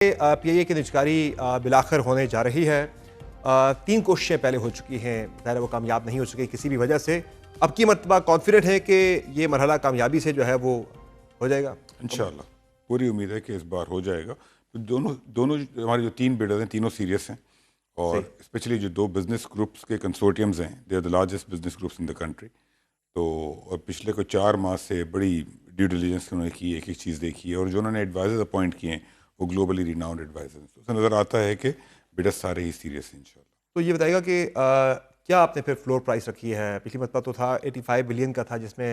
پی آئی اے کی نجکاری بالآخر ہونے جا رہی ہے۔ 3 کوششیں پہلے ہو چکی ہیں، ظاہر ہے وہ کامیاب نہیں ہو سکی کسی بھی وجہ سے۔ اب کی مرتبہ کانفیڈنٹ ہے کہ یہ مرحلہ کامیابی سے جو ہے وہ ہو جائے گا؟ انشاءاللہ پوری امید ہے کہ اس بار ہو جائے گا۔ دونوں ہمارے جو 3 بڈرز ہیں تینوں سیریس ہیں، اور اسپیشلی جو 2 بزنس گروپس کے کنسورٹیمز ہیں، they are the largest business groups in the country. تو اور پچھلے کو 4 ماہ سے بڑی ڈیو ڈیلیجنس انہوں نے کی، ایک ایک چیز دیکھی ہے، اور جو انہوں نے ایڈوائزرز اپوائنٹ کیے ہیں وہ گلوبلی ریناؤنڈ ایڈوائزرز ہیں۔ تو اسے نظر آتا ہے کہ بڈرز سارے ہی سیریس ہیں انشاءاللہ۔ تو یہ بتائے گا کہ کیا آپ نے پھر فلور پرائس رکھی ہے؟ پچھلی مرتبہ تو تھا 85 بلین کا تھا، جس میں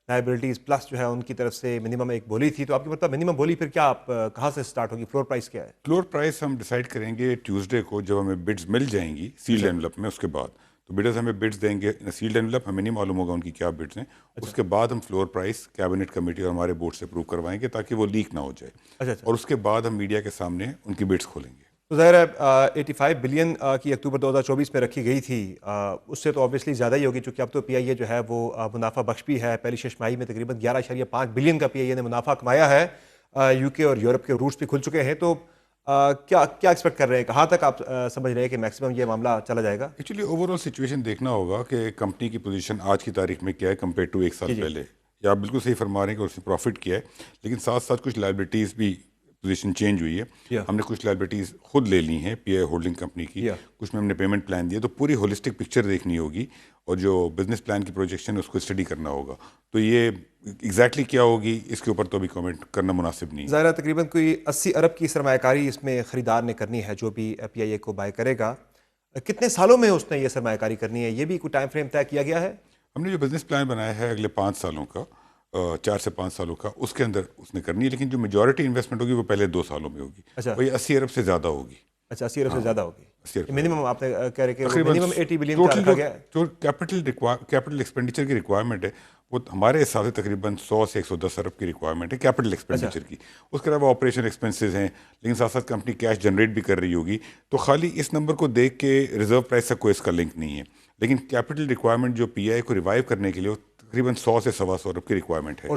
لائبلٹیز پلس جو ہے ان کی طرف سے منیمم ایک بولی تھی۔ تو آپ کی مرتبہ منیمم بولی پھر کیا آپ کہاں سے سٹارٹ ہوگی؟ فلور پرائس کیا ہے؟ فلور پرائس ہم ڈیسائیڈ کریں گے ٹیوزڈے کو، جب ہمیں بڈز مل جائیں گی سیلڈ انویلپ میں۔ اس کے بعد تو بڈرز ہمیں بڈز دیں گے سیلڈ انویلپ، ہمیں نہیں معلوم ہوگا ان کی کیا بڈز ہیں۔ اس کے بعد ہم فلور پرائس کیبنٹ کمیٹی اور ہمارے بورڈ سے اپروو کروائیں گے تاکہ وہ لیک نہ ہو جائے، اور اس کے بعد ہم میڈیا کے سامنے ان کی بڈز کھولیں گے۔ تو ظاہر ہے 85 بلین کی اکتوبر 2024 میں رکھی گئی تھی، اس سے تو اوبیسلی زیادہ ہی ہوگی، چونکہ اب تو پی آئی اے جو ہے وہ منافع بخش بھی ہے۔ پہلی ششماہی میں تقریباً 11.5 بلین کا پی آئی اے نے منافع کمایا ہے۔ یو کے اور یورپ کے روٹس بھی کھل چکے ہیں۔ تو کیا ایکسپیکٹ کر رہے ہیں؟ کہاں تک آپ سمجھ رہے ہیں کہ میکسیمم یہ معاملہ چلا جائے گا؟ ایکچولی اوور آل سچویشن دیکھنا ہوگا کہ کمپنی کی پوزیشن آج کی تاریخ میں کیا ہے کمپیئر ٹو 1 سال پہلے۔ یا آپ بالکل صحیح فرما رہے ہیں کہ اس نے پروفٹ کیا ہے، لیکن ساتھ ساتھ کچھ لائبلٹیز بھی پوزیشن چینج ہوئی ہے۔ ہم نے کچھ لائبلٹیز خود لے لی ہیں پی آئی ہولڈنگ کمپنی کی، کچھ میں ہم نے پیمنٹ پلان دیا۔ تو پوری ہولسٹک پکچر دیکھنی ہوگی، اور جو بزنس پلان کی پروجیکشن ہے اس کو اسٹڈی کرنا ہوگا۔ تو یہ ایگزیکٹلی کیا ہوگی اس کے اوپر تو ابھی کامنٹ کرنا مناسب نہیں ہے۔ ظاہر تقریباً کوئی 80 ارب کی سرمایہ کاری اس میں خریدار نے کرنی ہے، جو بھی پی آئی اے کو بائی کرے گا۔ کتنے سالوں میں اس نے یہ سرمایہ کاری کرنی ہے؟ یہ بھی کوئی ٹائم فریم طے کیا گیا ہے؟ ہم نے جو بزنس پلان بنایا ہے اگلے 5 سالوں کا، 4 سے 5 سالوں کا، اس کے اندر اس نے کرنی ہے، لیکن جو میجورٹی انویسٹمنٹ ہوگی وہ پہلے 2 سالوں میں ہوگی۔ وہی 80 ارب سے زیادہ ہوگی۔ اچھا، 80 ارب سے زیادہ ہوگی۔ 80 ارب منیمم آپ نے کہہ رہے کہ منیمم 80 بلین کا رکھا گیا ہے۔ جو کیپٹل ایکسپینڈیچر کی ریکوائرمنٹ ہے وہ ہمارے حساب سے تقریباً 100 سے 110 ارب کی ریکوائرمنٹ ہے کیپٹل ایکسپینڈیچر کی۔ اس کے علاوہ آپریشن ایکسپینسز ہیں، لیکن ساتھ ساتھ کمپنی کیش جنریٹ بھی کر رہی ہوگی۔ تو خالی اس نمبر کو دیکھ کے ریزرو پرائس سے کوئی اس کا لنک نہیں ہے، لیکن کیپٹل ریکوائرمنٹ جو پی آئی کو ریوائیو کرنے کے لیے تقریباً 100 سے 125 ارب کی ریکوائرمنٹ ہے۔